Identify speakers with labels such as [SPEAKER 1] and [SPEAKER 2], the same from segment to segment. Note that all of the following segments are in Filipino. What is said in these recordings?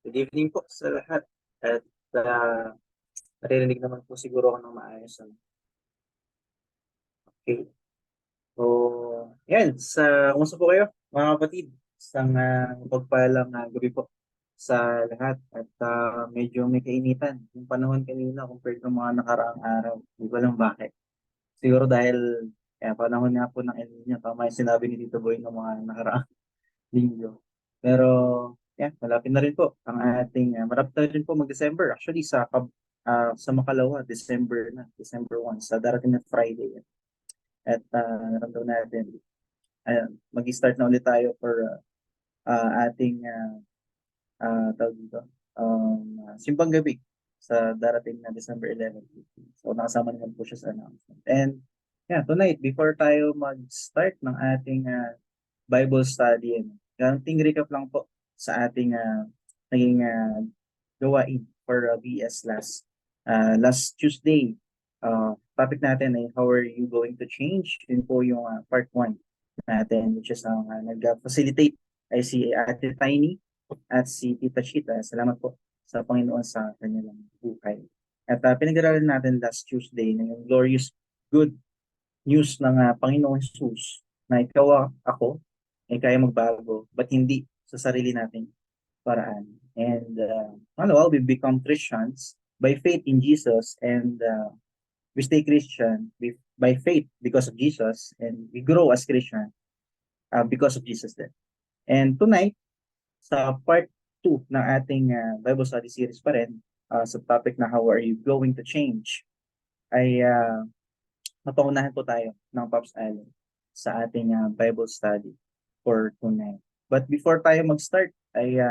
[SPEAKER 1] Good evening po sa lahat. At naririnig naman po siguro ako ng maayos. Okay. So, yan. Kumusta po kayo, mga kapatid? Isang pagpalang gabi po sa lahat. At medyo may kainitan yung panahon kanina compared ng mga nakaraang araw. Hindi ko alam bakit. Siguro dahil panahon nga po ng El Nino. Tama yung sinabi ni Tito Boy ng mga nakaraang linggo. Pero, yan, malapit na rin po ang ating, malapit na rin po mag-December. Actually, sa Makalawa, December 1, sa darating na Friday. At naramdaman natin, mag-start na ulit tayo for ating tawag dito, Simbang Gabi sa darating na December 11. So, nakasama naman po siya sa announcement. And, yeah, tonight, before tayo mag-start ng ating Bible study, konting recap lang po sa ating naging gawain for BS last Tuesday. Topic natin ay how are you going to change? Yun po yung part 1 natin, which is ang nag-facilitate ay si Ate Tiny at si Tita Chita. Salamat po sa Panginoon sa kanilang buhay. At pinag-aralan natin last Tuesday na yung glorious good news ng Panginoon Jesus na ikaw ako ay kaya magbago, but hindi sa sarili nating paraan. And we become Christians by faith in Jesus, and we stay Christian by faith because of Jesus, and we grow as Christian because of Jesus then. And tonight, sa part 2 ng ating Bible study series pa rin, sa topic na how are you going to change, ay mapangunahan po tayo ng Pops Allen sa ating Bible study for tonight. But before tayo mag-start, ay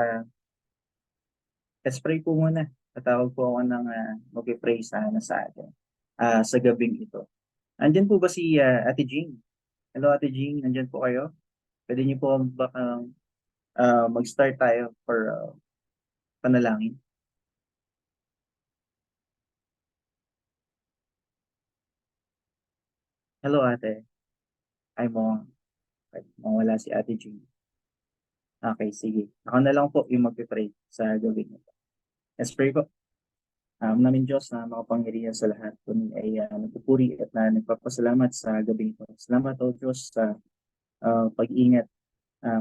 [SPEAKER 1] let's pray po muna. Tatawag po ako ng mag-pray sana sa atin sa gabing ito. Andyan po ba si Ate Jean? Hello Ate Jean, andyan po kayo? Pwede niyo po mag-start tayo for panalangin. Hello Ate. Ay mo. Mawala si Ate Jean. Okay, sige. Ako na lang po yung mag-pray sa gabing ito. Let's pray po. Namin Diyos na makapangyarihan sa lahat, kung ay nagpupuri at nagpapasalamat sa gabi ito. Salamat o Diyos sa pag-iingat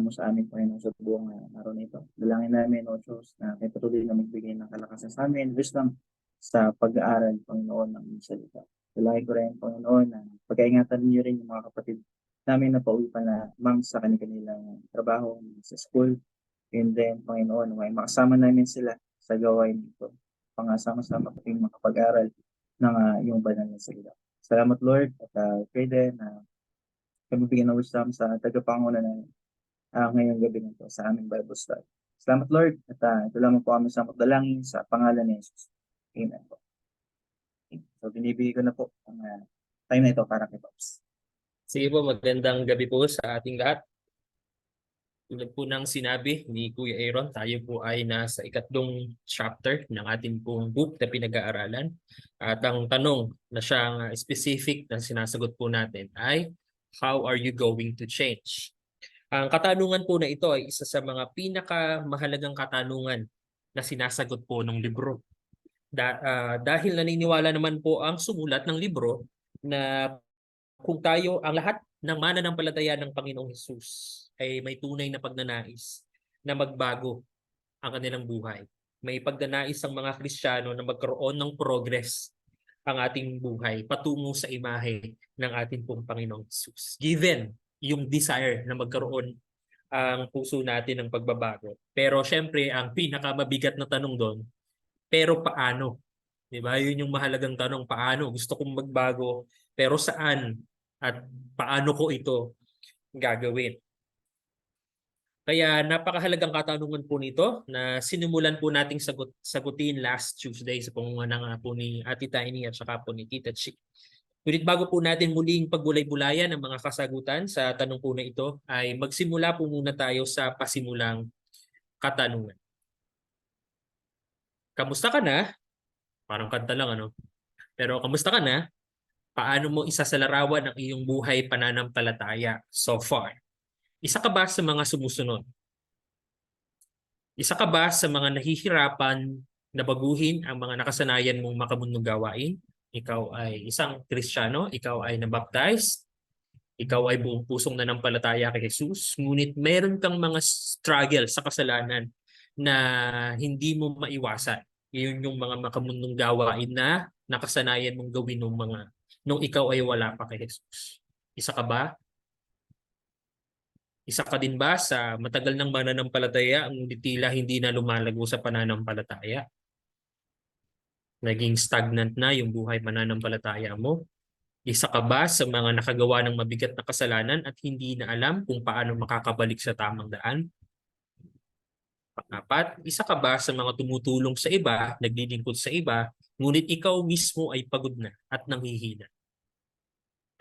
[SPEAKER 1] mo sa amin, Panginoon, sa buong araw na ito. Dalangin namin o Diyos na may patuloy na magbigay ng kalakasan sa amin, wisdom sa pag-aaral, Panginoon, ng salita. Dalangin ko rin, Panginoon, na pag-aingatan niyo rin yung mga kapatid namin na pauwi pa na sa kanilang trabaho, sa school, and then, Panginoon, may makasama namin sila sa gawain ito. Pangasama-sama kaming makapag-aral ng iyong banal na salita. Salamat Lord, at pray din na kami bigyan ng wisdom sa tagapanguna na ngayong gabi nito sa aming Bible study. Salamat Lord, at ito lamang po kami sa magdalangin sa pangalan ni Jesus. Amen po. So binibigay ko na po ang time na ito para kay Pops.
[SPEAKER 2] Sige po, magandang gabi po sa ating lahat. Tulad po ng sinabi ni Kuya Aaron, tayo po ay nasa ikatlong chapter ng ating pong book na pinag-aaralan. At ang tanong na siyang specific na sinasagot po natin ay, how are you going to change? Ang katanungan po na ito ay isa sa mga pinakamahalagang katanungan na sinasagot po ng libro. Dahil naniniwala naman po ang sumulat ng libro na kung tayo, ang lahat ng mananampalataya ng Panginoong Hesus ay may tunay na pagnanais na magbago ang kanilang buhay. May pagnanais ang mga Kristiyano na magkaroon ng progress ang ating buhay patungo sa imahe ng ating pong Panginoong Hesus. Given yung desire na magkaroon ang puso natin ng pagbabago. Pero syempre, ang pinakamabigat na tanong doon, pero paano? Diba? Yun yung mahalagang tanong, paano? Gusto kong magbago, pero saan? At paano ko ito gagawin? Kaya napakahalagang katanungan po nito na sinimulan po nating sagutin last Tuesday sa pangunguna po ni Ate Tiny at saka po ni Tita Chick. Ngunit bago po natin muling pagbulay-bulayan ang mga kasagutan sa tanong po na ito, ay magsimula po muna tayo sa pasimulang katanungan. Kamusta ka na? Parang kanta lang ano? Pero kamusta ka na? Paano mo isasalarawan ang iyong buhay pananampalataya so far? Isa ka ba sa mga sumusunod? Isa ka ba sa mga nahihirapan na baguhin ang mga nakasanayan mong makamundong gawain? Ikaw ay isang Kristiyano, ikaw ay nabaptize, ikaw ay buong pusong nanampalataya kay Jesus, ngunit meron kang mga struggle sa kasalanan na hindi mo maiwasan. Iyon yung mga makamundong gawain na nakasanayan mong gawin nung ikaw ay wala pa kay Jesus. Isa ka ba? Isa ka din ba sa matagal ng mananampalataya ang tila hindi na lumalago sa pananampalataya? Naging stagnant na yung buhay pananampalataya mo? Isa ka ba sa mga nakagawa ng mabigat na kasalanan at hindi na alam kung paano makakabalik sa tamang daan? Pang-apat, isa ka ba sa mga tumutulong sa iba, naglilingkod sa iba, ngunit ikaw mismo ay pagod na at nanghihina?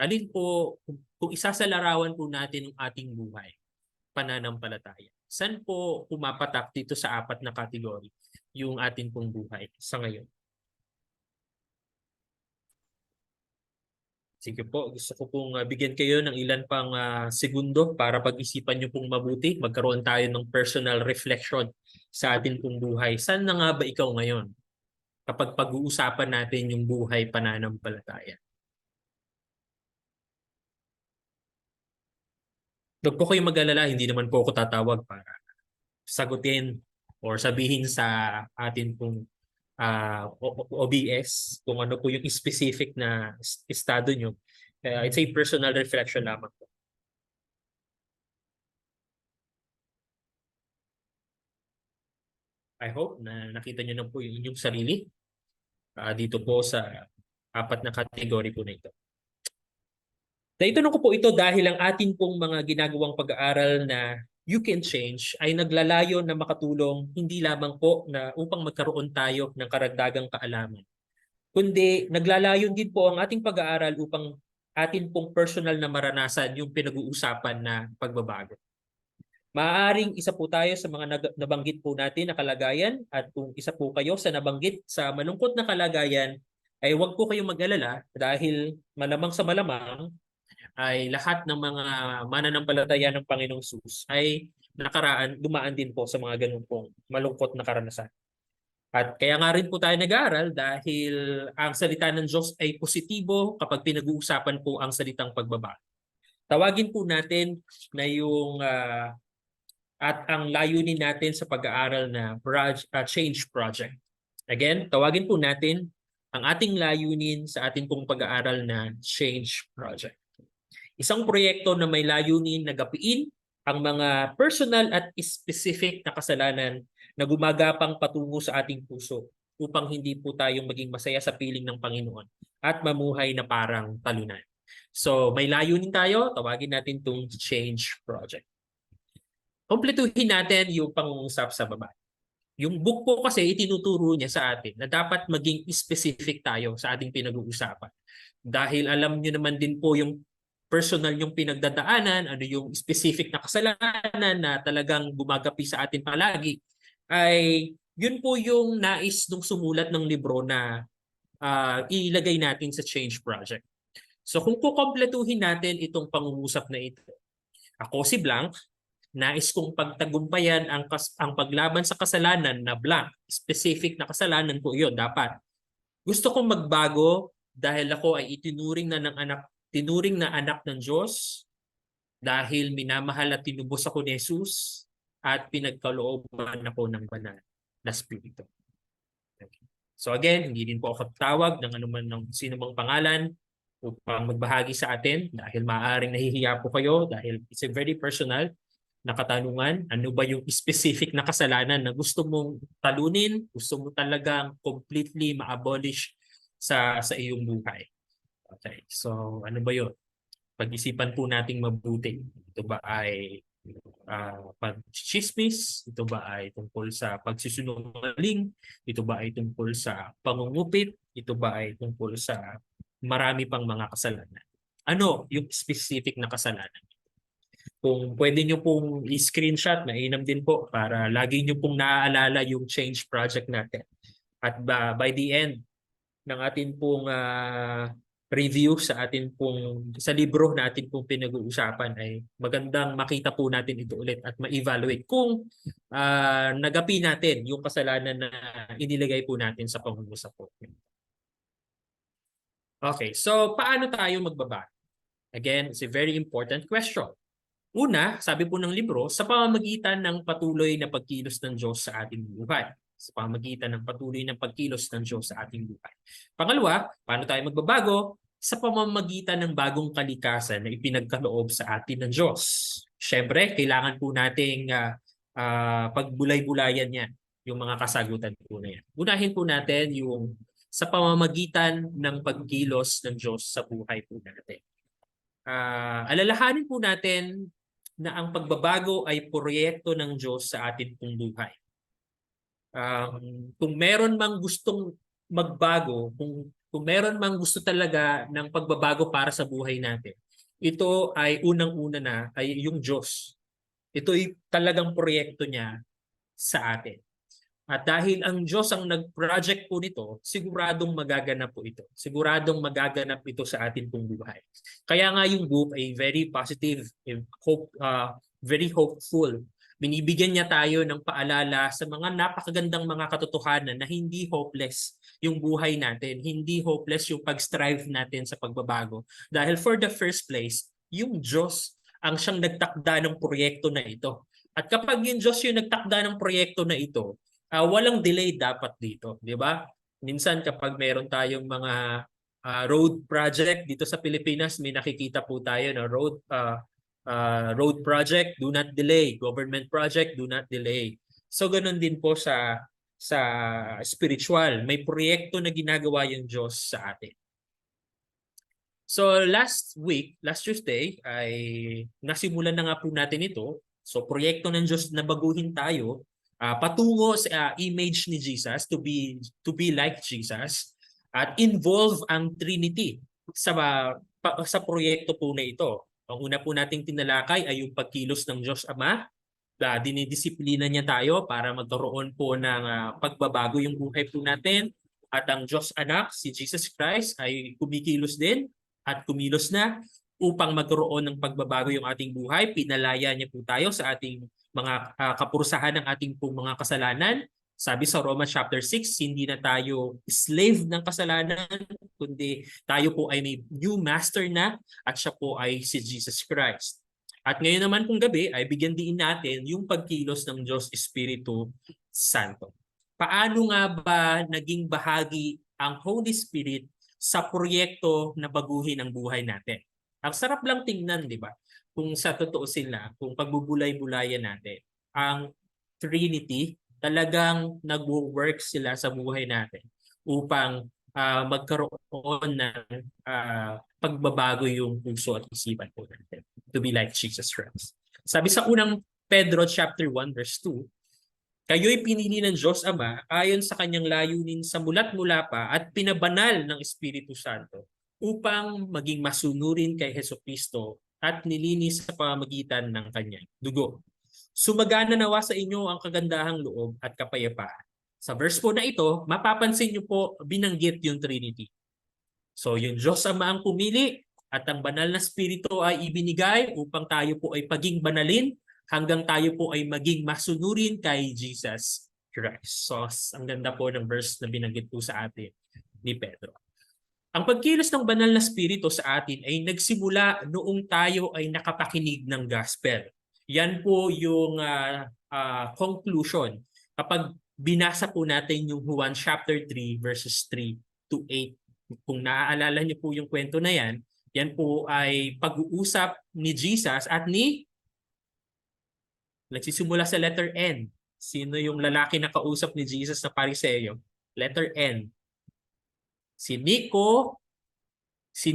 [SPEAKER 2] Alin po, kung isasalarawan po natin ang ating buhay, pananampalataya, saan po pumapatak dito sa apat na kategory yung atin pong buhay sa ngayon? Sige po, gusto ko pong bigyan kayo ng ilan pang segundo para pag-isipan nyo pong mabuti. Magkaroon tayo ng personal reflection sa atin pong buhay. Saan na nga ba ikaw ngayon kapag pag-uusapan natin yung buhay pananampalataya? Huwag po kayong mag-alala, hindi naman po ako tatawag para sagutin or sabihin sa atin pong OBS kung ano po yung specific na estado nyo. It's a personal reflection lamang po. I hope na nakita nyo na po yung inyong sarili dito po sa apat na kategory po na ito. Naitanong ko po ito dahil ang atin pong mga ginagawang pag-aaral na You Can Change ay naglalayo na makatulong hindi lamang po na upang magkaroon tayo ng karagdagang kaalaman, kundi naglalayon din po ang ating pag-aaral upang atin pong personal na maranasan yung pinag-uusapan na pagbabago. Maaaring isa po tayo sa mga nabanggit po natin na kalagayan at kung isa po kayo sa nabanggit sa malungkot na kalagayan ay huwag po kayong mag-alala dahil malamang sa malamang ay lahat ng mga mananampalataya ng Panginoong Sus ay dumaan din po sa mga ganun pong malungkot na karanasan. At kaya nga rin po tayo nag-aaral dahil ang salita ng Diyos ay positibo kapag pinag-uusapan po ang salitang pagbabago. Tawagin po natin na at ang layunin natin sa pag-aaral na Change Project. Again, tawagin po natin ang ating layunin sa ating pong pag-aaral na Change Project. Isang proyekto na may layunin na gapiin ang mga personal at specific na kasalanan na gumagapang patungo sa ating puso upang hindi po tayong maging masaya sa piling ng Panginoon at mamuhay na parang talunan. So may layunin tayo, tawagin natin itong Change Project. Kompletuhin natin yung pangungusap sa baba. Yung book po kasi itinuturo niya sa atin na dapat maging specific tayo sa ating pinag-uusapan. Dahil alam niyo naman din po yung personal yung pinagdadaanan, ano yung specific na kasalanan na talagang gumagapi sa atin palagi, ay yun po yung nais nung sumulat ng libro na ilagay natin sa Change Project. So kung kukompletuhin natin itong pangungusap na ito, ako si Blanc, nais kong pagtagumpayan ang paglaban sa kasalanan na blank, specific na kasalanan po yun dapat. Gusto kong magbago dahil ako ay tinuring na anak ng Diyos dahil minamahal at tinubos ako ni Jesus at pinagkalooban ako ng banal na Espiritu. So again, hindi din po ako tawag ng anuman ng sino mang pangalan upang magbahagi sa atin dahil maaaring nahihiya po kayo dahil it's a very personal na katanungan. Ano ba yung specific na kasalanan na gusto mong talunin, gusto mo talagang completely ma-abolish sa iyong buhay? Okay, so ano ba yun? Pag-isipan po nating mabuti. Ito ba ay pag-chismis? Ito ba ay tungkol sa pagsisinungaling? Ito ba ay tungkol sa pangungupit? Ito ba ay tungkol sa marami pang mga kasalanan? Ano yung specific na kasalanan? Kung pwede nyo pong i-screenshot, mainam din po para lagi nyo pong naaalala yung change project natin. At by the end ng atin pong review sa atin pong sa libro na atin pong pinag-uusapan ay magandang makita po natin ito ulit at ma-evaluate kung nagapi natin yung kasalanan na inilagay po natin sa pangungusap po. Okay, so paano tayo magbabago? Again, it's a very important question. Una, sabi po ng libro, sa pamamagitan ng patuloy na pagkilos ng Diyos sa ating buhay. Sa pamamagitan ng patuloy na pagkilos ng Diyos sa ating buhay. Pangalawa, paano tayo magbabago? Sa pamamagitan ng bagong kalikasan na ipinagkaloob sa atin ng Diyos. Siyempre, kailangan po nating pagbulay-bulayan yan, yung mga kasagutan po na yan. Unahin po natin yung sa pamamagitan ng pagkilos ng Diyos sa buhay po natin. Alalahanin po natin na ang pagbabago ay proyekto ng Diyos sa atin pong buhay. Kung meron mang gustong magbago, kung meron mang gusto talaga ng pagbabago para sa buhay natin, ito ay unang-una na ay yung Diyos. Ito ay talagang proyekto niya sa atin. At dahil ang Diyos ang nag-project po nito, siguradong magaganap po ito. Siguradong magaganap ito sa atin pong buhay. Kaya nga yung book ay very positive, very hopeful. Binibigyan niya tayo ng paalala sa mga napakagandang mga katotohanan na hindi hopeless yung buhay natin, hindi hopeless yung pag-strive natin sa pagbabago. Dahil for the first place, yung Diyos ang siyang nagtakda ng proyekto na ito. At kapag yung Diyos yung nagtakda ng proyekto na ito, walang delay dapat dito, di ba? Minsan kapag meron tayong mga road project dito sa Pilipinas, may nakikita po tayo na road project, do not delay. Government project, do not delay. So ganun din po sa spiritual. May proyekto na ginagawa yung Diyos sa atin. So last Tuesday, ay nasimulan na nga po natin ito. So proyekto ng Diyos na baguhin tayo patungo sa image ni Jesus, to be like Jesus, at involve ang Trinity sa proyekto po na ito. Ang una po nating tinalakay ay yung pagkilos ng Diyos Ama. Dinidisiplina niya tayo para magkaroon po ng pagbabago yung buhay po natin. At ang Diyos Anak, si Jesus Christ, ay kumikilos din at kumilos na upang magkaroon ng pagbabago yung ating buhay. Pinalaya niya po tayo sa ating mga kapurusahan ng ating pong mga kasalanan. Sabi sa Romans chapter 6, hindi na tayo slave ng kasalanan, kundi tayo po ay may new master na at siya po ay si Jesus Christ. At ngayon naman kung gabi ay bigyan din natin yung pagkilos ng Diyos Espiritu Santo. Paano nga ba naging bahagi ang Holy Spirit sa proyekto na baguhin ang buhay natin? Ang sarap lang tingnan, di ba? Kung sa totoo sila, kung pagbubulay-bulayan natin, ang Trinity, talagang nag-work sila sa buhay natin upang magkaroon ng pagbabago yung puso at isipan po natin to be like Jesus Christ. Sabi sa unang Pedro chapter 1 verse 2, kayo'y pinili ng Diyos Ama ayon sa kanyang layunin sa mulat mula pa at pinabanal ng Espiritu Santo upang maging masunurin kay Hesukristo at nilinis sa pamamagitan ng kanyang dugo. Sumagana nawa sa inyo ang kagandahang loob at kapayapaan. Sa verse po na ito, mapapansin niyo po binanggit yung Trinity. So yung Diyos Ama ang pumili at ang banal na Espiritu ay ibinigay upang tayo po ay paging banalin hanggang tayo po ay maging masunurin kay Jesus Christ. So ang ganda po ng verse na binanggit po sa atin ni Pedro. Ang pagkilos ng banal na Espiritu sa atin ay nagsimula noong tayo ay nakapakinig ng gospel. Yan po yung conclusion. Kapag binasa po natin yung Juan chapter 3 verses 3 to 8, kung naaalala niyo po yung kwento na yan, yan po ay pag-uusap ni Jesus at nagsisimula sa letter N. Sino yung lalaki na kausap ni Jesus na Pariseo? Letter N. Si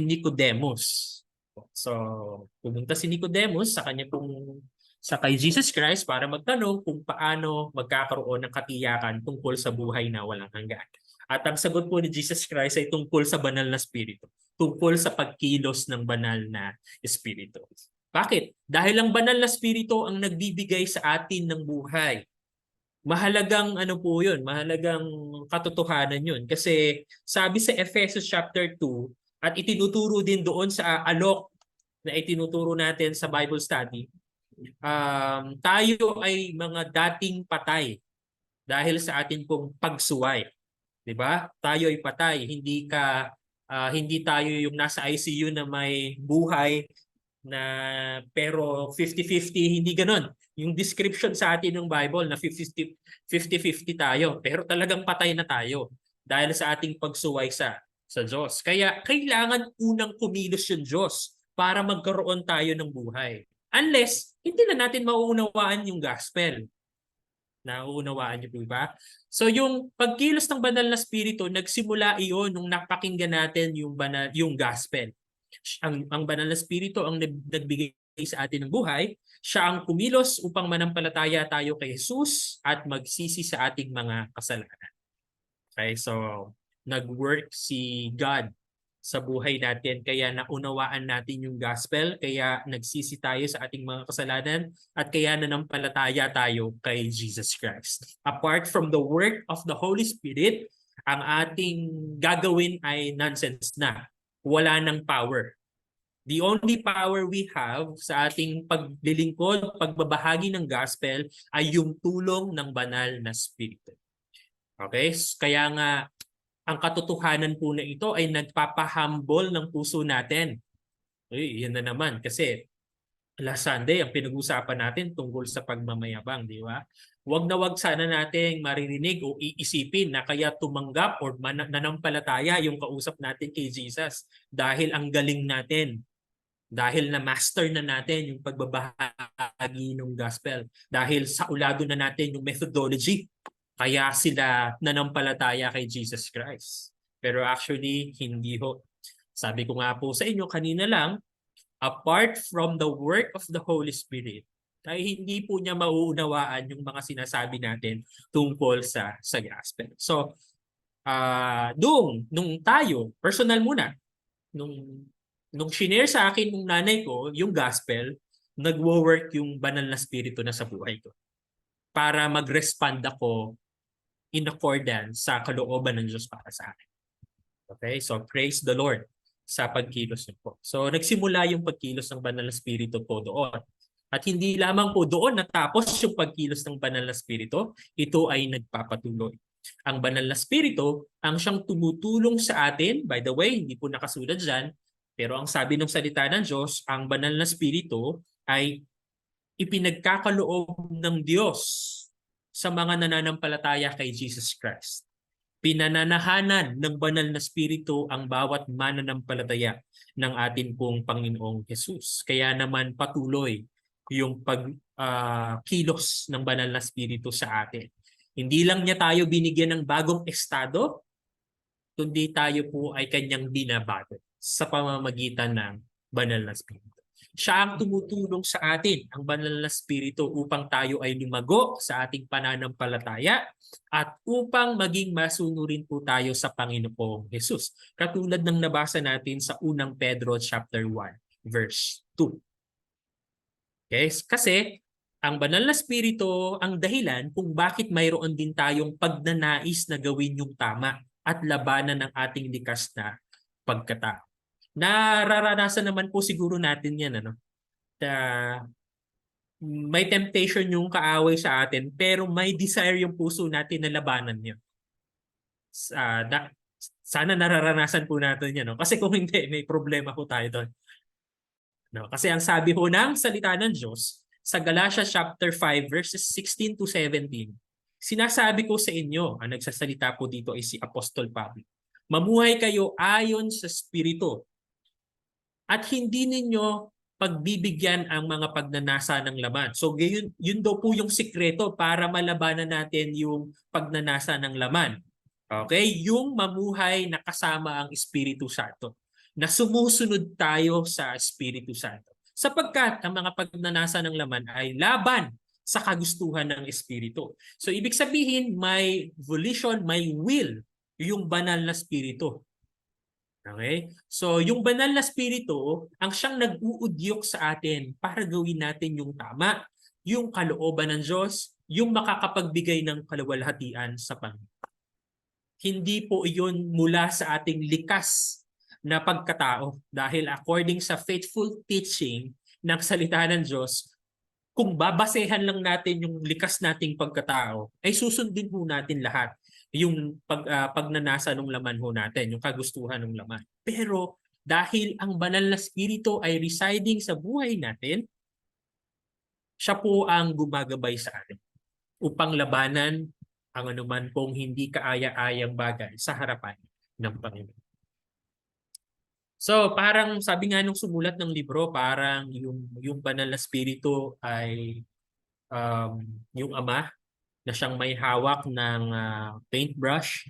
[SPEAKER 2] Nicodemus. So, pumunta si Nicodemus sa kay Jesus Christ para magtanong kung paano magkakaroon ng katiyakan tungkol sa buhay na walang hanggan. At ang sagot po ni Jesus Christ ay tungkol sa banal na espiritu, tungkol sa pagkilos ng banal na espiritu. Bakit? Dahil ang banal na espiritu ang nagbibigay sa atin ng buhay. Mahalagang po 'yun, mahalagang katotohanan 'yun kasi sabi sa Efesos chapter 2, at itinuturo din doon sa alok na itinuturo natin sa Bible study, tayo ay mga dating patay dahil sa atin pong pagsuway. 'Di ba? Tayo ay patay, hindi tayo yung nasa ICU na may buhay na pero 50-50, hindi ganoon. Yung description sa atin ng Bible na 50-50 tayo, pero talagang patay na tayo dahil sa ating pagsuway sa Diyos. Kaya kailangan unang kumilos yung Diyos para magkaroon tayo ng buhay. Unless hindi na natin mauunawaan yung gospel. Nauunawaan niyo po ba? So yung pagkilos ng banal na spirito, nagsimula iyon nung napakinggan natin yung gospel. Ang banal na spirito ang nagbigay sa atin ng buhay. Siya ang kumilos upang manampalataya tayo kay Jesus at magsisi sa ating mga kasalanan. Okay, so nag-work si God sa buhay natin, kaya naunawaan natin yung gospel, kaya nagsisi tayo sa ating mga kasalanan, at kaya nanampalataya tayo kay Jesus Christ. Apart from the work of the Holy Spirit, ang ating gagawin ay nonsense na. Wala ng power. The only power we have sa ating paglilingkod, pagbabahagi ng gospel ay yung tulong ng banal na Espiritu. Okay? Kaya nga ang katotohanan po na ito ay nagpapahumble ng puso natin. Yan na naman. Kasi last Sunday, ang pinag-usapan natin tungkol sa pagmamayabang, di ba? Huwag na huwag sana nating maririnig o iisipin na kaya tumanggap o nanampalataya yung kausap natin kay Jesus dahil ang galing natin. Dahil na-master na natin yung pagbabahagi ng gospel. Dahil sa ulado na natin yung methodology. Kaya sila nanampalataya kay Jesus Christ. Pero actually, hindi ho. Sabi ko nga po sa inyo kanina lang, apart from the work of the Holy Spirit, ay hindi po niya mauunawaan yung mga sinasabi natin tungkol sa gospel. So, nung tayo, personal muna, nung shinare sa akin ng nanay ko yung gospel, nagwo-work yung banal na spirito na sa buhay ko para mag-respond ako in accordance sa kalooban ng Diyos para sa akin. Okay? So, praise the Lord sa pagkilos niyo po. So, nagsimula yung pagkilos ng banal na spirito po doon. At hindi lamang po doon natapos yung pagkilos ng banal na spirito, ito ay nagpapatuloy. Ang banal na spirito ang siyang tumutulong sa atin. By the way, hindi po nakasulat dyan, pero ang sabi ng salita ng Diyos, ang banal na spirito ay ipinagkakaloob ng Diyos sa mga nananampalataya kay Jesus Christ. Pinananahanan ng banal na spirito ang bawat mananampalataya ng atin pong Panginoong Jesus. Kaya naman patuloy yung pagkilos ng banal na spirito sa atin. Hindi lang niya tayo binigyan ng bagong estado, kundi tayo po ay kanyang binabago sa pamamagitan ng banal na spirito. Siya ang tumutulong sa atin, ang banal na spirito, upang tayo ay lumago sa ating pananampalataya at upang maging masunurin po tayo sa Panginoong Jesus. Katulad ng nabasa natin sa unang Pedro chapter 1, verse 2. Okay? Kasi ang banal na spirito ang dahilan kung bakit mayroon din tayong pagnanais na gawin yung tama at labanan ng ating likas na pagkatao. Nararanasan naman po siguro natin yan, ano? May temptation yung kaaway sa atin, pero may desire yung puso natin na labanan yun. Sana nararanasan po natin yan, no? Kasi kung hindi, may problema po tayo doon. No? Kasi ang sabi po ng salita ng Diyos sa Galatians chapter 5 verses 16 to 17, sinasabi ko sa inyo, ang nagsasalita po dito ay si Apostol Pablo, mamuhay kayo ayon sa Espiritu at hindi ninyo pagbibigyan ang mga pagnanasa ng laman. So yun daw po yung sikreto para malabanan natin yung pagnanasa ng laman. Okay? Yung mamuhay na kasama ang Espiritu Santo. Na sumusunod tayo sa Espiritu Santo. Sapagkat ang mga pagnanasa ng laman ay laban sa kagustuhan ng Espiritu. So ibig sabihin may volition, may will yung banal na Espiritu. Okay? So yung banal na spirito ang siyang nag-uudyok sa atin para gawin natin yung tama, yung kalooban ng Diyos, yung makakapagbigay ng kaluwalhatian sa Panginoon. Hindi po iyon mula sa ating likas na pagkatao. Dahil according sa faithful teaching ng salita ng Diyos, kung babasehan lang natin yung likas nating pagkatao, ay susundin ho natin lahat yung pagnanasa ng laman ho natin, yung kagustuhan ng laman. Pero dahil ang banal na spirito ay residing sa buhay natin, siya po ang gumagabay sa atin upang labanan ang anuman pong hindi kaaya-ayang bagay sa harapan ng Panginoon. So, parang sabi nga nung sumulat ng libro, parang yung banal na spirito ay yung ama na siyang may hawak ng paintbrush.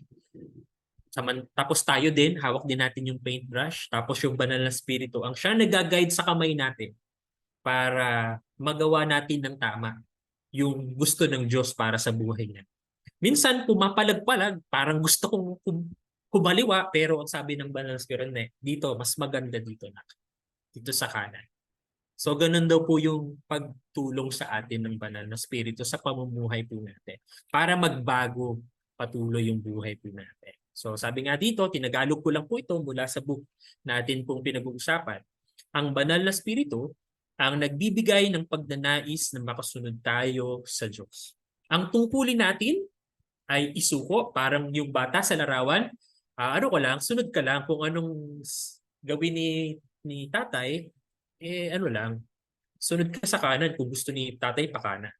[SPEAKER 2] Tapos tayo din, hawak din natin yung paintbrush. Tapos yung banal na spirito, ang siya nag-guide sa kamay natin para magawa natin ng tama yung gusto ng Diyos para sa buhay niya. Minsan pumapalag-palag, parang gusto kong kumaliwa, pero ang sabi ng banal na spirito, dito, mas maganda dito na. Dito sa kanan. So ganun daw po yung pagtulong sa atin ng banal na spirito sa pamumuhay po natin para magbago patuloy yung buhay po natin. So sabi nga dito, tinagalog ko lang po ito mula sa book natin pong pinag-uusapan. Ang banal na spirito ang nagbibigay ng pagnanais na makasunod tayo sa Diyos. Ang tungkulin natin ay isuko, parang yung bata sa larawan, ano ko lang, sunod ka lang kung anong gawin ni tatay, ano lang, sunod ka sa kanan kung gusto ni tatay pakana.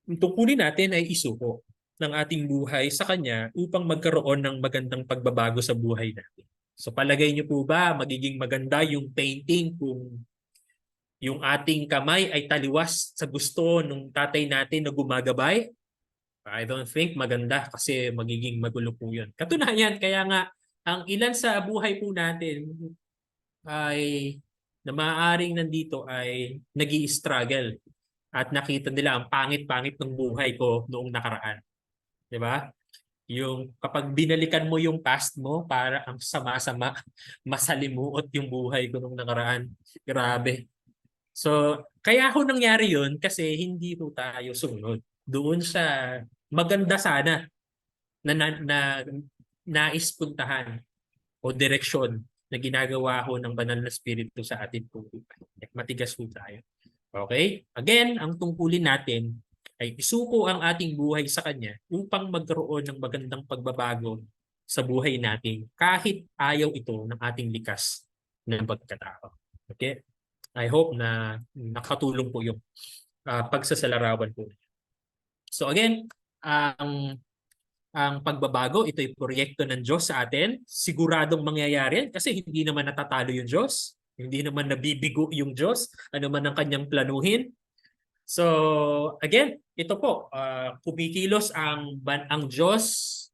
[SPEAKER 2] Ang tungkulin natin ay isuko ng ating buhay sa kanya upang magkaroon ng magandang pagbabago sa buhay natin. So palagay niyo po ba magiging maganda yung painting kung yung ating kamay ay taliwas sa gusto ng tatay natin na gumagabay? I don't think maganda kasi magiging magulo po yun. Katunayan, kaya nga ang ilan sa buhay po natin ay na maaaring nandito ay nag-i-struggle at nakita nila ang pangit-pangit ng buhay ko noong nakaraan. 'Di ba? Yung kapag binalikan mo yung past mo, para ang sama-sama, masalimuot yung buhay ko noong nakaraan. Grabe. So, kaya ho nangyari yun kasi hindi ho tayo sumunod doon sa maganda sana na nais puntahan o direksyon na ginagawa ho ng banal na spirito sa atin po. Matigas po tayo. Okay? Again, ang tungkulin natin ay isuko ang ating buhay sa Kanya upang magkaroon ng magandang pagbabago sa buhay natin kahit ayaw ito ng ating likas ng pagkatao. Okay? I hope na nakatulong po yung pagsasalarawan po. So again, ang pagbabago, ito ay proyekto ng Diyos sa atin. Siguradong mangyayari kasi hindi naman natatalo yung Diyos. Hindi naman nabibigo yung Diyos. Ano man ang kanyang planuhin. So again, ito po, kumikilos ang Diyos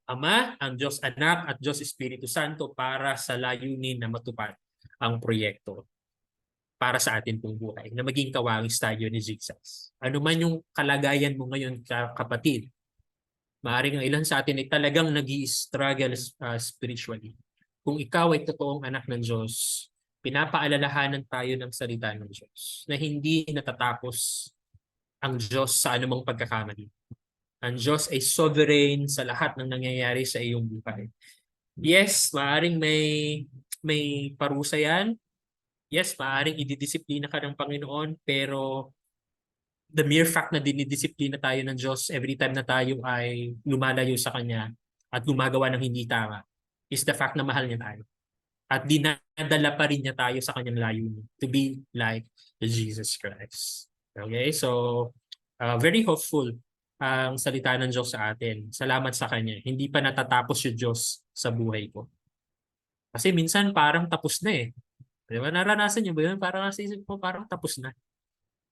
[SPEAKER 2] Ama, ang Diyos Anak at Diyos Espiritu Santo para sa layunin na matupad ang proyekto para sa atin pong buhay, na maging kawangis tayo ni Jesus. Ano man yung kalagayan mo ngayon, kapatid, maaaring ang ilan sa atin ay talagang nag-i-struggle spiritually. Kung ikaw ay totoong anak ng Diyos, pinapaalalahanan tayo ng salita ng Diyos na hindi natatapos ang Diyos sa anumang pagkakamali. Ang Diyos ay sovereign sa lahat ng nangyayari sa iyong buhay. Yes, maaaring may parusa yan. Yes, maaaring ididisiplina ka ng Panginoon, pero the mere fact na dinidisiplina tayo ng Diyos every time na tayo ay lumalayo sa Kanya at gumagawa ng hindi tama is the fact na mahal niya tayo. At dinadala pa rin niya tayo sa Kanyang layunin to be like Jesus Christ. Okay? So, very hopeful ang salita ng Diyos sa atin. Salamat sa Kanya. Hindi pa natatapos yung Diyos sa buhay ko. Kasi minsan parang tapos na eh. Di ba? Naranasan niyo ba yun? Parang nasa isip mo, parang tapos na.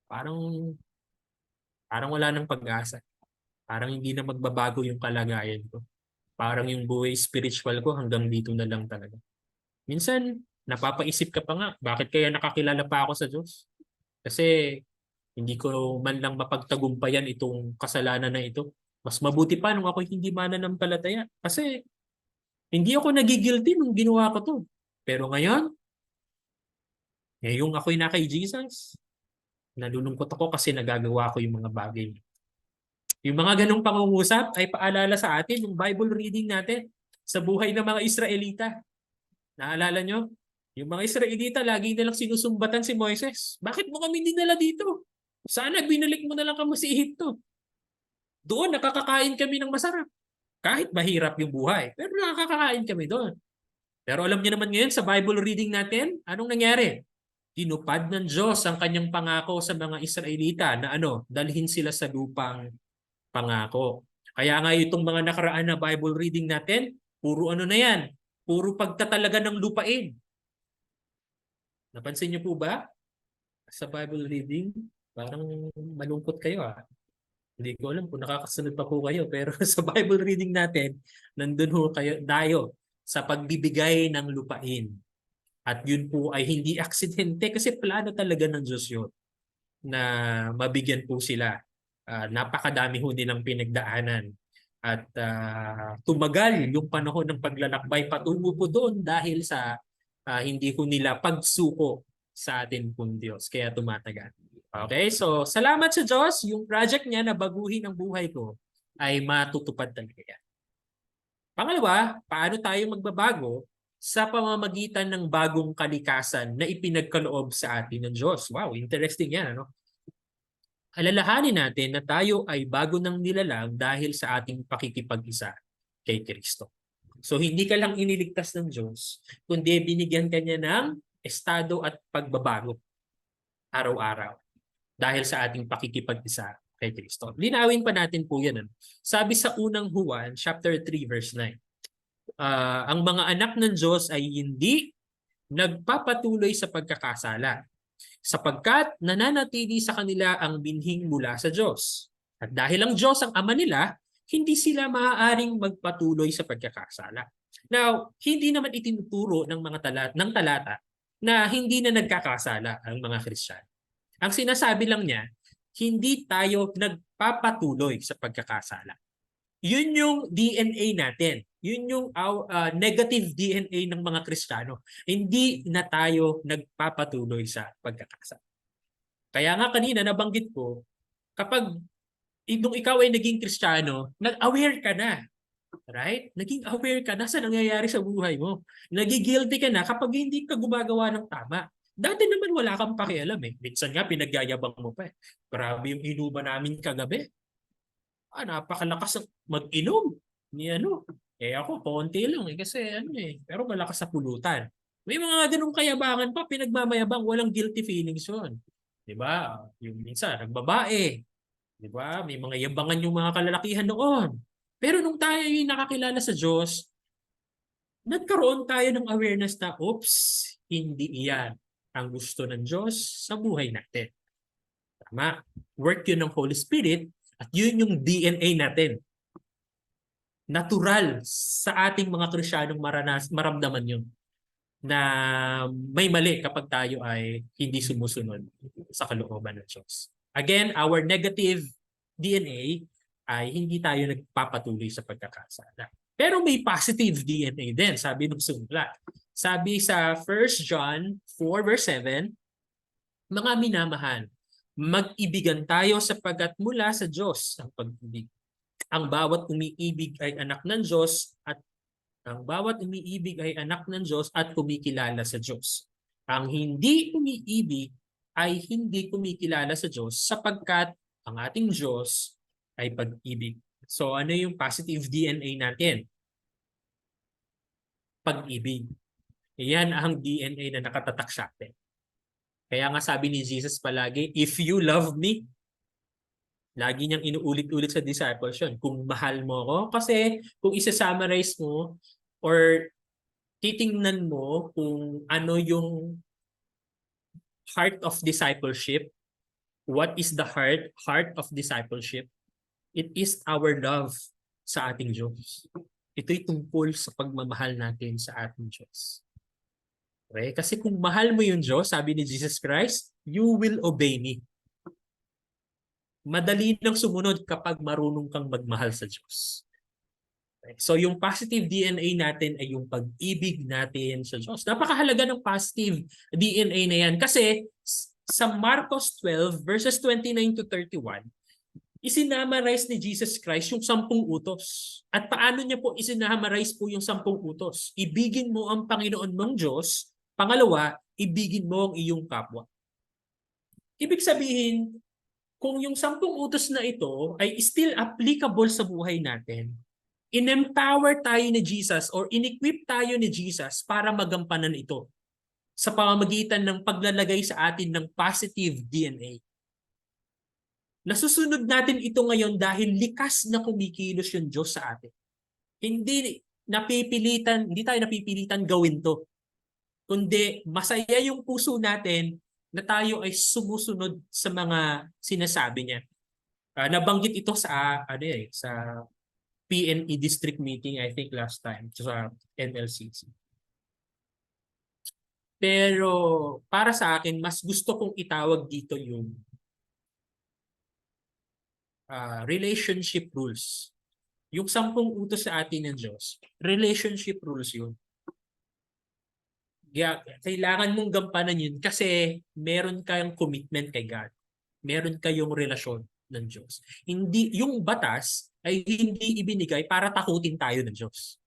[SPEAKER 2] Parang wala nang pag-asa. Parang hindi na magbabago yung kalagayan ko. Parang yung buhay spiritual ko hanggang dito na lang talaga. Minsan, napapaisip ka pa nga, bakit kaya nakakilala pa ako sa Diyos? Kasi hindi ko man lang mapagtagumpayan itong kasalanan na ito. Mas mabuti pa nung ako hindi mananampalataya. Kasi hindi ako nagigilty nung ginawa ko to. Pero ngayon, ngayong ako'y na kay Jesus, nalulungkot ako kasi nagagawa ko yung mga bagay. Yung mga ganong pangungusap ay paalala sa atin yung Bible reading natin sa buhay ng mga Israelita. Naalala nyo? Yung mga Israelita, lagi nilang sinusumbatan si Moises. Bakit mo kami dinala dito? Sana binalik mo na lang kami sa Ehipto. Doon, nakakakain kami ng masarap. Kahit mahirap yung buhay. Pero nakakakain kami doon. Pero alam niyo naman ngayon sa Bible reading natin, anong nangyari? Tinupad ng Diyos ang kanyang pangako sa mga Israelita na dalhin sila sa lupang pangako. Kaya nga itong mga nakaraan na Bible reading natin, puro na yan. Puro pagtatalaga ng lupain. Napansin niyo po ba? Sa Bible reading, parang malungkot kayo Hindi ko alam kung nakakasunod pa po kayo. Pero sa Bible reading natin, nandun ho kayo, dayo sa pagbibigay ng lupain. At yun po ay hindi aksidente kasi plano talaga ng Diyos yun na mabigyan po sila. Napakadami ho nilang pinagdaanan. At tumagal yung panahon ng paglalakbay patungo po doon dahil sa hindi ko nila pagsuko sa atin pong Diyos. Kaya tumatagal. Okay, so salamat sa Diyos. Yung project niya na baguhin ang buhay ko ay matutupad talaga yan. Pangalawa, paano tayo magbabago sa pamamagitan ng bagong kalikasan na ipinagkaloob sa atin ng Diyos? Wow, interesting yan. Alalahanin natin na tayo ay bago ng nilalang dahil sa ating pakikipag-isa kay Kristo. So hindi ka lang iniligtas ng Diyos, kundi binigyan ka niya ng estado at pagbabago araw-araw dahil sa ating pakikipag-isa kay Kristo. Linawin pa natin po yan. Sabi sa unang Juan, chapter 3, verse 9, ang mga anak ng Diyos ay hindi nagpapatuloy sa pagkakasala sapagkat nananatili sa kanila ang binhing mula sa Diyos. At dahil ang Diyos ang ama nila, hindi sila maaaring magpatuloy sa pagkakasala. Now, hindi naman itinuturo ng mga talata na hindi na nagkakasala ang mga Kristiyano. Ang sinasabi lang niya, hindi tayo nagpapatuloy sa pagkakasala. Yun yung DNA natin. Yun yung negative DNA ng mga Kristiyano. Hindi na tayo nagpapatuloy sa pagkakasala. Kaya nga kanina nabanggit ko, kapag nung ikaw ay naging Kristiyano, nag-aware ka na. Right? Naging aware ka na sa nangyayari sa buhay mo. Nagigilty ka na kapag hindi ka gumagawa ng tama. Dati naman wala kang pakialam Minsan nga pinagyayabang mo pa Grabe yung inuman namin kagabi. Napakalakas mag-inom ni ako konti lang kasi pero malakas sa pulutan. May mga ganung kayabangan pa pinagmamayabang, walang guilty feelings 'yon. 'Di ba? Yung minsan nagbabae, 'di ba? May mga yabangan yung mga kalalakihan noon. Pero nung tayo ay nakakilala sa Diyos, nagkaroon tayo ng awareness na oops, hindi iyan ang gusto ng Diyos sa buhay natin. Tama? Work yun ng Holy Spirit at yun yung DNA natin. Natural sa ating mga Kristiyanong maramdaman yun na may mali kapag tayo ay hindi sumusunod sa kalooban ng Diyos. Again, our negative DNA ay hindi tayo nagpapatuloy sa pagkakasala. Pero may positive DNA din, sabi ng sulat. Sabi sa 1 John 4 verse 7, mga minamahal, mag-ibigan tayo sapagkat mula sa Diyos ang pag-ibig. Ang bawat umiibig ay anak ng Diyos at kumikilala sa Diyos. Ang hindi umiibig ay hindi kumikilala sa Diyos sapagkat ang ating Diyos ay pag-ibig. So ano yung positive DNA natin? Pag-ibig. Yan ang DNA na nakatatak sa atin. Kaya nga sabi ni Jesus palagi, if you love me, lagi niyang inuulit-ulit sa disciples yun. Kung mahal mo ako, kasi kung isa-summarize mo or titingnan mo kung ano yung heart of discipleship, what is the heart of discipleship? It is our love sa ating Diyos. Ito'y tungkol sa pagmamahal natin sa ating Diyos. Okay? Kasi kung mahal mo yung Diyos, sabi ni Jesus Christ, you will obey me. Madali nang sumunod kapag marunong kang magmahal sa Diyos. Okay? So yung positive DNA natin ay yung pag-ibig natin sa Diyos. Napakahalaga ng positive DNA na yan. Kasi sa Marcos 12 verses 29 to 31, isinamarize ni Jesus Christ yung 10 utos. At paano niya po isinamarize po yung 10 utos? Ibigin mo ang Panginoon mong Diyos. Pangalawa, ibigin mo ang iyong kapwa. Ibig sabihin, kung yung 10 utos na ito ay still applicable sa buhay natin, in-empower tayo ni Jesus or in-equip tayo ni Jesus para magampanan ito sa pamamagitan ng paglalagay sa atin ng positive DNA. Nasusunod natin ito ngayon dahil likas na kumikilos yung Diyos sa atin. Hindi tayo napipilitan gawin to. Kundi masaya yung puso natin na tayo ay sumusunod sa mga sinasabi niya. Nabanggit ito sa PNE district meeting I think last time sa NLCC. Pero para sa akin, mas gusto kong itawag dito yung relationship rules. Yung 10 utos sa atin ng Diyos, relationship rules yun. Kailangan mong gampanan yun kasi meron kayong commitment kay God. Meron kayong relasyon ng Diyos. Yung batas ay hindi ibinigay para takutin tayo ng Diyos.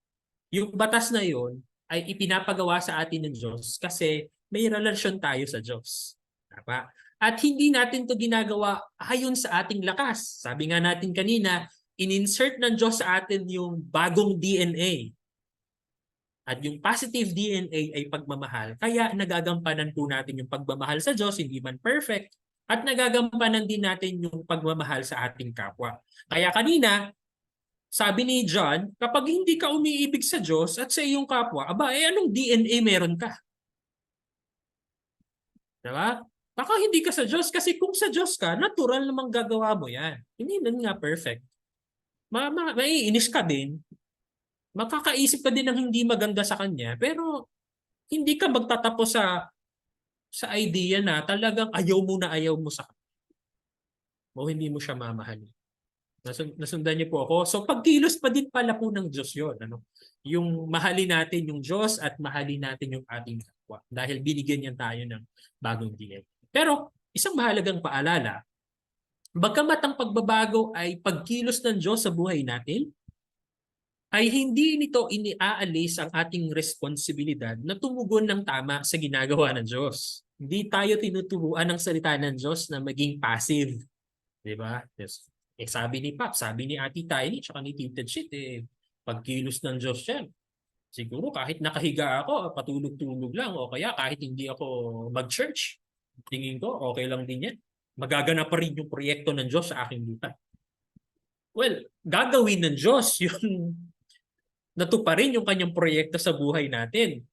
[SPEAKER 2] Yung batas na yun ay ipinapagawa sa atin ng Diyos kasi may relasyon tayo sa Diyos. Tama? At hindi natin to ginagawa ayon sa ating lakas. Sabi nga natin kanina, in-insert ng Diyos sa atin yung bagong DNA. At yung positive DNA ay pagmamahal. Kaya nagagampanan po natin yung pagmamahal sa Diyos, hindi man perfect. At nagagampanan din natin yung pagmamahal sa ating kapwa. Kaya kanina, sabi ni John, kapag hindi ka umiibig sa Diyos at sa iyong kapwa, anong DNA meron ka? Diba? Baka hindi ka sa Diyos kasi kung sa Diyos ka, natural namang gagawa mo yan. Hindi na nga perfect. Maiinis ka din. Makakaisip ka din ng hindi maganda sa Kanya. Pero hindi ka magtatapos sa idea na talagang ayaw mo sa Kanya. O hindi mo siya mamahalin. Nasundan niyo po ako. So pagkilos pa din pala po ng Diyos yun. Yung mahalin natin yung Diyos at mahalin natin yung ating kapwa. Dahil binigyan niya tayo ng bagong DNA. Pero isang mahalagang paalala, bagamat ang pagbabago ay pagkilos ng Diyos sa buhay natin, ay hindi nito iniaalis ang ating responsibilidad na tumugon ng tama sa ginagawa ng Diyos. Hindi tayo tinuturuan ng salita ng Diyos na maging passive. Diba? Yes. Sabi ni Pap, sabi ni Ate Tiny, tsaka ni Tita Chit, pagkilos ng Diyos yan. Siguro kahit nakahiga ako, patulog-tulog lang, o kaya kahit hindi ako mag-church, tingin ko, okay lang din yan. Magaganap pa rin yung proyekto ng Diyos sa aking lupa. Well, gagawin ng Diyos yung natuparin yung kanyang proyekto sa buhay natin.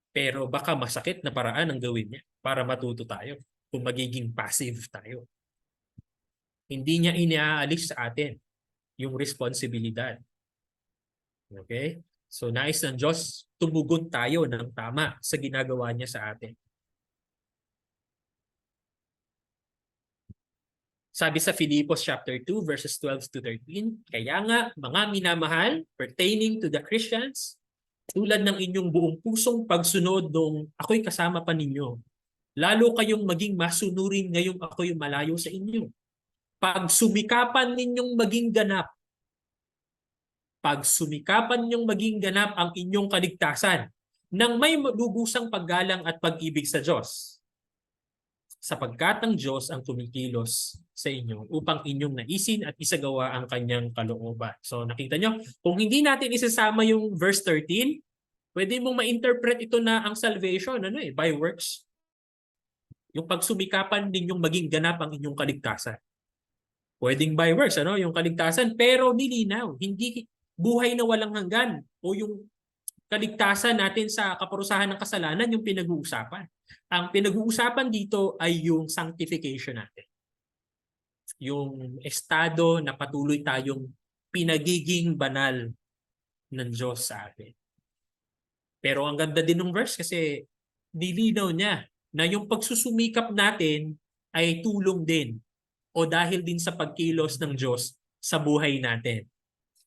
[SPEAKER 2] Pero baka masakit na paraan ang gawin niya para matuto tayo kung magiging passive tayo. Hindi niya iniaalis sa atin yung responsibilidad. Okay? So nais ng Diyos, tumugon tayo ng tama sa ginagawa niya sa atin. Sabi sa Filipos chapter 2 verses 12 to 13, kaya nga mga minamahal pertaining to the Christians, tulad ng inyong buong pusong pagsunod nung ako'y kasama pa ninyo, lalo kayong maging masunurin ngayong ako'y malayo sa inyo. Pagsumikapan ninyong maging ganap ang inyong kaligtasan nang may lubusang paggalang at pag-ibig sa Diyos. Sapagkat ang Diyos ang kumikilos sa inyo upang inyong naisin at isagawa ang kanyang kalooban. So nakita nyo, kung hindi natin isasama yung verse 13, pwede mong ma-interpret ito na ang salvation, by works. Yung pagsumikapan ninyong maging ganap ang inyong kaligtasan. Pwedeng by works, yung kaligtasan, pero nilinaw, hindi buhay na walang hanggan o yung kaligtasan natin sa kaparusahan ng kasalanan yung pinag-uusapan. Ang pinag-uusapan dito ay yung sanctification natin. Yung estado na patuloy tayong pinagiging banal ng Diyos sa atin. Pero ang ganda din ng verse kasi nilinaw niya na yung pagsusumikap natin ay tulong din o dahil din sa pagkilos ng Diyos sa buhay natin.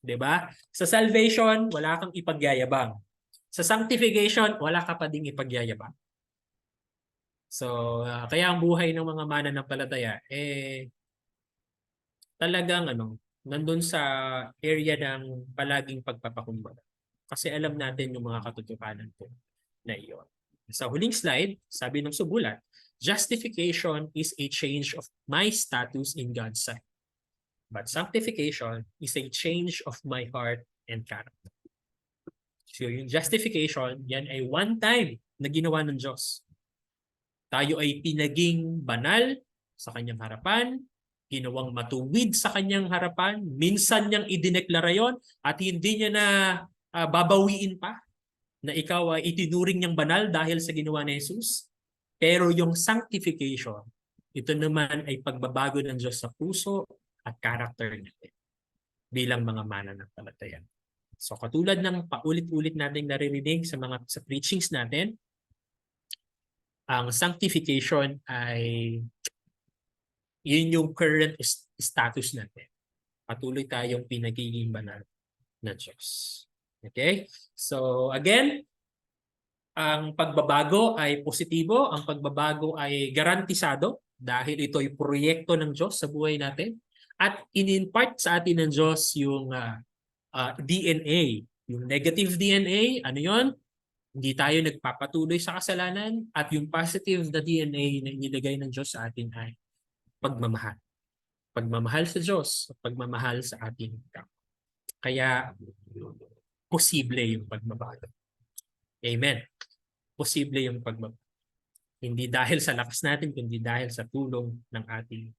[SPEAKER 2] 'Di ba? Sa salvation, wala kang ipagyayabang. Sa sanctification, wala ka pa ding ipagyayabang. So, kaya ang buhay ng mga mananampalataya, talagang nandun sa area ng palaging pagpapakumbaba. Kasi alam natin yung mga katotohanan po na iyon. Sa huling slide, sabi ng sugulat, justification is a change of my status in God's sight. But sanctification is a change of my heart and character. So yung justification, yan ay one time na ginawa ng Diyos. Tayo ay pinaging banal sa kanyang harapan, ginawang matuwid sa kanyang harapan, minsan niyang idineklara yon at hindi niya na babawiin pa na ikaw ay itinuring niyang banal dahil sa ginawa ni Jesus. Pero yung sanctification, ito naman ay pagbabago ng Diyos sa puso at character natin bilang mga mananampalataya. So katulad ng paulit-ulit nating naririnig sa preachings natin, ang sanctification ay yun yung current status natin. Patuloy tayong pinagiging banal na Diyos. Okay? So again, ang pagbabago ay positibo, ang pagbabago ay garantisado dahil ito ay proyekto ng Diyos sa buhay natin at in-impart sa atin ng Diyos yung DNA. Yung negative DNA, ano yon? Hindi tayo nagpapatuloy sa kasalanan at yung positive na DNA na inilagay ng Diyos sa atin ay pagmamahal. Pagmamahal sa Diyos at pagmamahal sa ating kapwa. Kaya posible yung pagbabago. Amen. Posible yung pagbabago. Hindi dahil sa lakas natin, kundi dahil sa tulong ng ating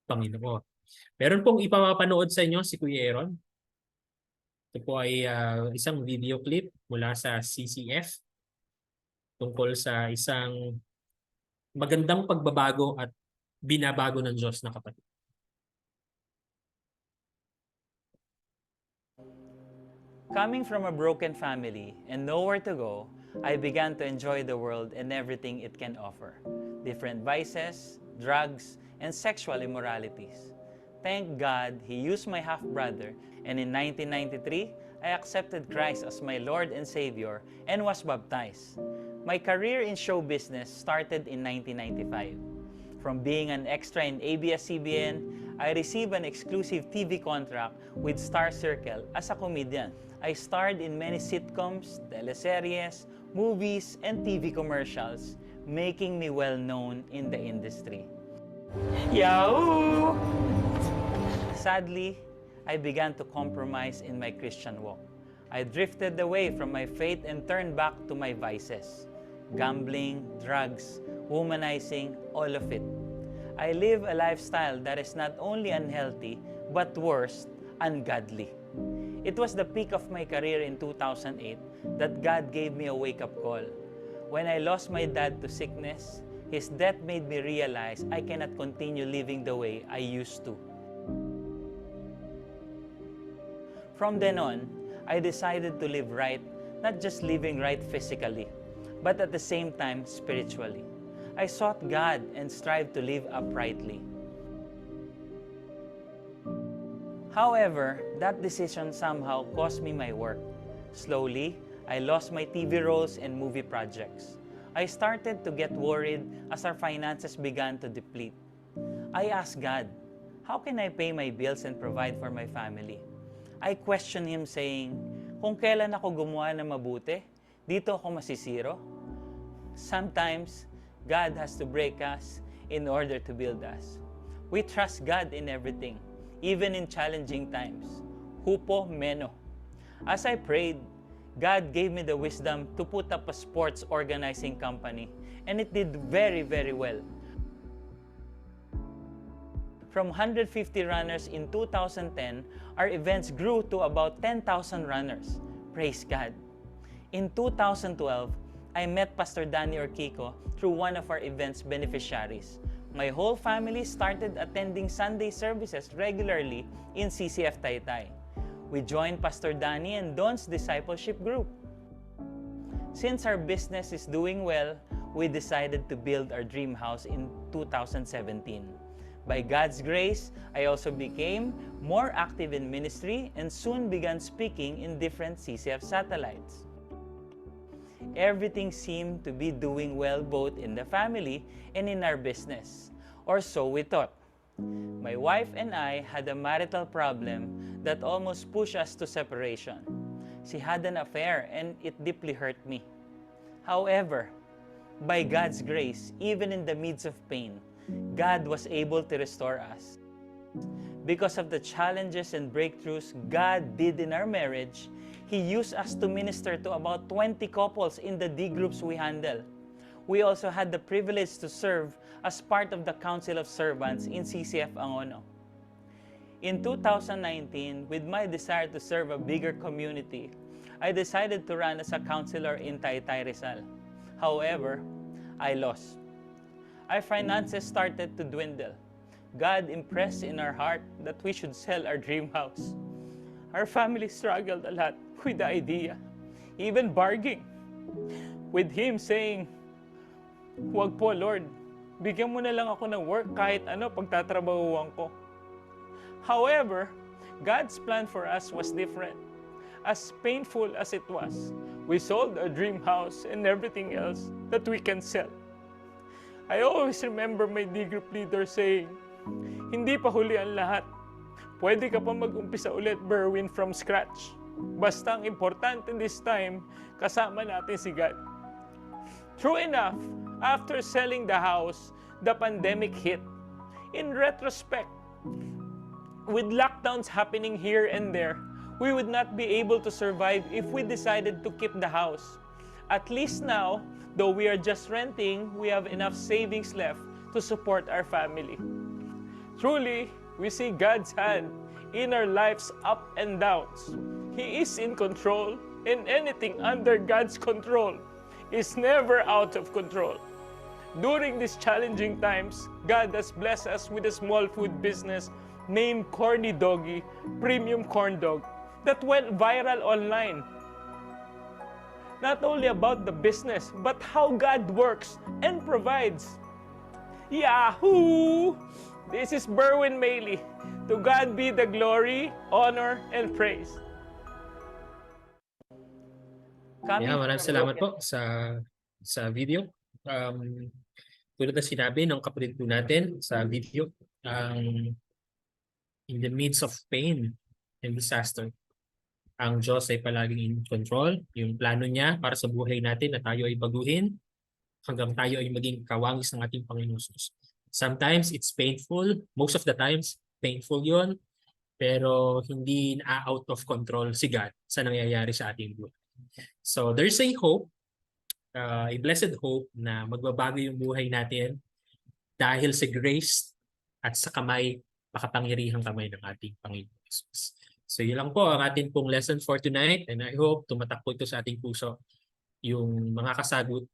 [SPEAKER 2] Panginoon. Meron pong ipapanood sa inyo si Kuya Aaron. Ito po ay isang video clip mula sa CCF tungkol sa isang magandang pagbabago at binabago ng Diyos na kapatid.
[SPEAKER 3] Coming from a broken family and nowhere to go, I began to enjoy the world and everything it can offer. Different vices, drugs, and sexual immoralities. Thank God, He used my half-brother, and in 1993, I accepted Christ as my Lord and Savior and was baptized. My career in show business started in 1995. From being an extra in ABS-CBN, I received an exclusive TV contract with Star Circle as a comedian. I starred in many sitcoms, teleseries, movies, and TV commercials, making me well known in the industry. Yahoo! Sadly, I began to compromise in my Christian walk. I drifted away from my faith and turned back to my vices. Gambling, drugs, womanizing, all of it. I live a lifestyle that is not only unhealthy, but worse, ungodly. It was the peak of my career in 2008 that God gave me a wake-up call. When I lost my dad to sickness, his death made me realize I cannot continue living the way I used to. From then on, I decided to live right, not just living right physically, but at the same time spiritually. I sought God and strived to live uprightly. However, that decision somehow cost me my work. Slowly, I lost my TV roles and movie projects. I started to get worried as our finances began to deplete. I asked God, how can I pay my bills and provide for my family? I questioned Him saying, kung kailan ako gumawa na mabuti, dito ako masisiro? Sometimes, God has to break us in order to build us. We trust God in everything, even in challenging times. Hupo meno. As I prayed, God gave me the wisdom to put up a sports organizing company, and it did very, very well. From 150 runners in 2010, our events grew to about 10,000 runners. Praise God. In 2012, I met Pastor Danny Orquico through one of our event's beneficiaries. My whole family started attending Sunday services regularly in CCF Taytay. We joined Pastor Danny and Don's discipleship group. Since our business is doing well, we decided to build our dream house in 2017. By God's grace, I also became more active in ministry and soon began speaking in different CCF satellites. Everything seemed to be doing well both in the family and in our business, or so we thought. My wife and I had a marital problem that almost pushed us to separation. She had an affair and it deeply hurt me. However, by God's grace, even in the midst of pain, God was able to restore us. Because of the challenges and breakthroughs God did in our marriage, He used us to minister to about 20 couples in the D groups we handle. We also had the privilege to serve as part of the Council of Servants in CCF Angono. In 2019, with my desire to serve a bigger community, I decided to run as a counselor in Taytay Rizal. However, I lost. Our finances started to dwindle. God impressed in our heart that we should sell our dream house. Our family struggled a lot with the idea, even bargaining with Him saying, "Huwag po Lord, bigyan mo na lang ako ng work kahit ano pagtatrabahuan ko." However, God's plan for us was different. As painful as it was, we sold a dream house and everything else that we can sell. I always remember my D group leader saying, "Hindi pa huli ang lahat. Pwede ka pa mag-umpisa ulit, Berwin, from scratch. Basta ang importante this time, kasama natin si God." True enough, after selling the house, the pandemic hit. In retrospect, with lockdowns happening here and there, we would not be able to survive if we decided to keep the house. At least now, though we are just renting, we have enough savings left to support our family. Truly, we see God's hand in our lives' up and downs. He is in control, and anything under God's control is never out of control. During these challenging times, God has blessed us with a small food business named Corny Doggy Premium Corn Dog that went viral online. Not only about the business, but how God works and provides. Yahoo! This is Berwin Mailey. To God be the glory, honor, and praise.
[SPEAKER 2] Yeah, maraming salamat po sa video. Tulad na sinabi ng kapatid po natin sa video, in the midst of pain and disaster, ang Diyos ay palaging in control. Yung plano niya para sa buhay natin na tayo ay baguhin hanggang tayo ay maging kawangis ng ating Panginoon Jesus. Sometimes it's painful. Most of the times, painful yon. Pero hindi na-out of control si God sa nangyayari sa ating buhay. So there's a hope, a blessed hope na magbabago yung buhay natin dahil sa grace at sa makapangyarihang kamay ng ating Panginoon Jesus. So yun lang po ang ating pong lesson for tonight, and I hope tumatak po ito sa ating puso yung mga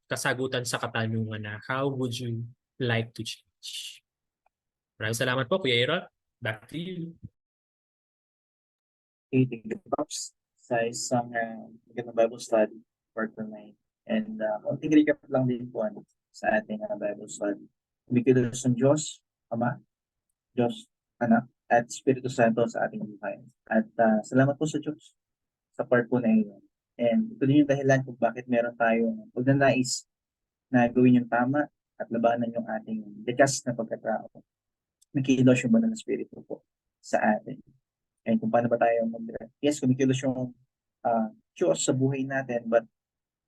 [SPEAKER 2] kasagutan sa katanungan na how would you like to change? Maraming salamat po, Kuya Aaron. Back to you.
[SPEAKER 1] Thank you, Pops, sa isang magandang Bible study for tonight. And konting recap lang din po sa ating Bible study. Umikilos ng Diyos, Ama, Diyos, Anak, at Espiritu Santo sa ating buhay. At salamat po sa Diyos sa part po na iyon. And ito din yung dahilan kung bakit meron tayong pagnanais na gawin yung tama at labanan yung ating likas na pagkatao. Nakikilos yung banal na Espiritu po sa atin. And kung paano ba tayo yes, kumikilos yung Diyos sa buhay natin, but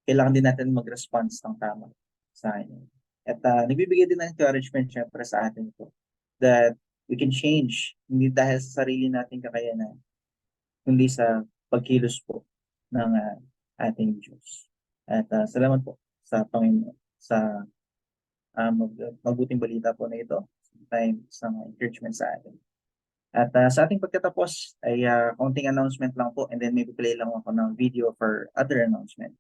[SPEAKER 1] kailangan din natin mag-response ng tama sa atin. At nagbibigay din ng encouragement syempre sa atin po that we can change, hindi dahil sa sarili nating kakayanan, kundi sa pagkilos po ng ating Diyos. At salamat po sa Panginoon sa mabuting balita po na ito, sa encouragement sa atin. At sa ating pagkatapos ay konting announcement lang po, and then maybe play lang ako ng video for other announcement.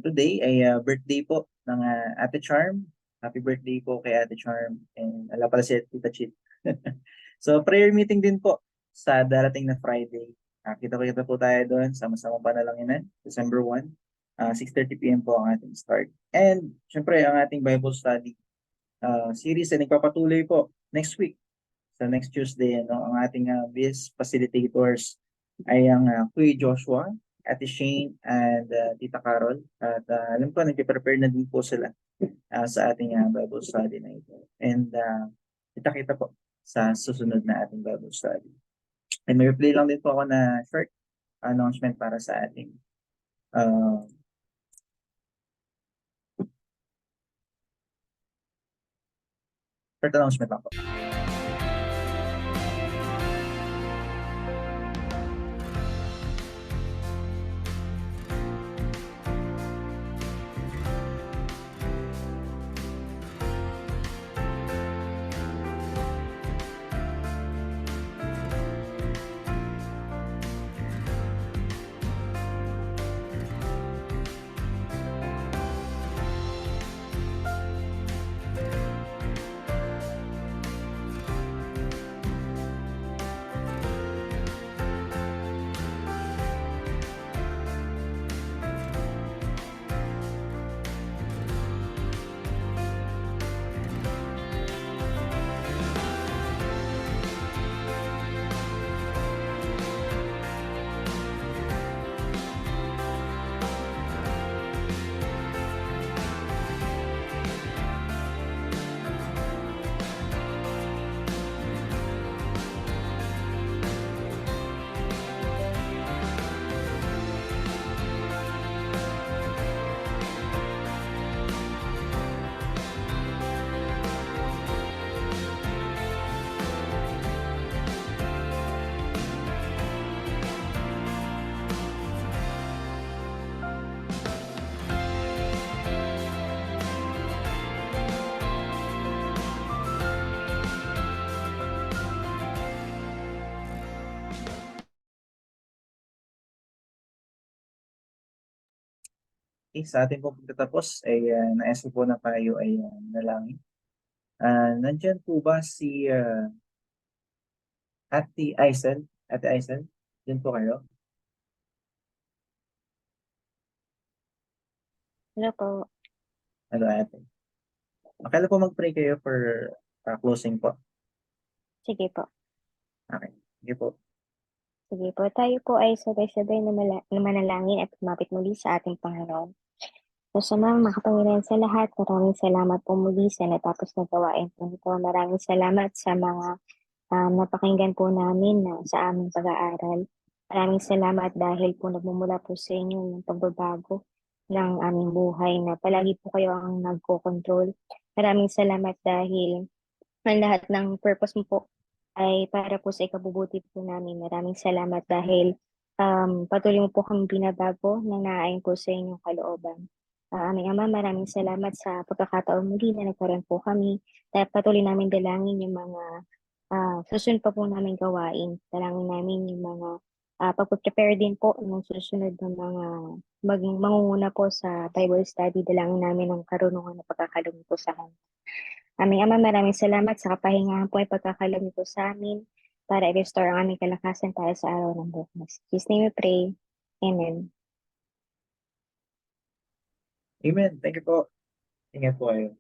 [SPEAKER 1] Today ay birthday po ng Ate Charm. Happy birthday po kay Ate Charm, and ala pala si Tita Chit. So prayer meeting din po sa darating na Friday. Kita po tayo doon, sama-sama panalanginan, December 1, 6:30 PM po ang ating start. And syempre ang ating Bible study series ay nagpapatuloy po next week. Sa next Tuesday, ang ating BIS facilitators ay ang Kuya Joshua, Ate Shane, and Tita Carol. At alam ko, nag-prepare na din po sila sa ating Bible study na ito. And kita po sa susunod na ating Bible study. And may play lang din po ako na short announcement para sa ating short announcement lang po. Okay, sa ating pong pagtatapos ay nais ko po na tayo ay nalangin. Nandyan po ba si Ate Aisel? Ate Aisel, yun po kayo.
[SPEAKER 4] Hello po.
[SPEAKER 1] Hello, ate. Okay lang po mag-pray kayo for closing po.
[SPEAKER 4] Sige po.
[SPEAKER 1] Okay, sige po.
[SPEAKER 4] Sige po. Tayo po ay sabay-sabay na manalangin at lumapit muli sa ating Panginoon. So, Ama, makapangyarihan sa lahat, maraming salamat po muli sa natapos na gawain po nito. Maraming salamat sa mga napakinggan po namin na sa aming pag-aaral. Maraming salamat dahil po nagmumula po sa inyo yung pagbabago ng aming buhay na palagi po kayo ang nagko-control. Maraming salamat dahil ang lahat ng purpose mo po ay para po sa ikabubuti po namin. Maraming salamat dahil patuloy mo po kami binabago nang naayon po sa inyong kalooban. Aming Ama, maraming salamat sa pagkakataon muli na nagkaroon po kami. Dahil patuloy namin dalangin yung mga susunod pa po namin gawain. Dalangin namin yung mga pag-prepare din po ng susunod na mga mangunguna po sa Bible study. Dalangin namin ang karunungan na pagkakaloob po sa amin. Aming Ama, maraming salamat sa kapahingahan po ay pagkakaloob po sa amin para i-restore ang aming kalakasan para sa araw ng bukas. In His name we pray. Amen.
[SPEAKER 1] Amen. Thank you po. Ingat po kayo.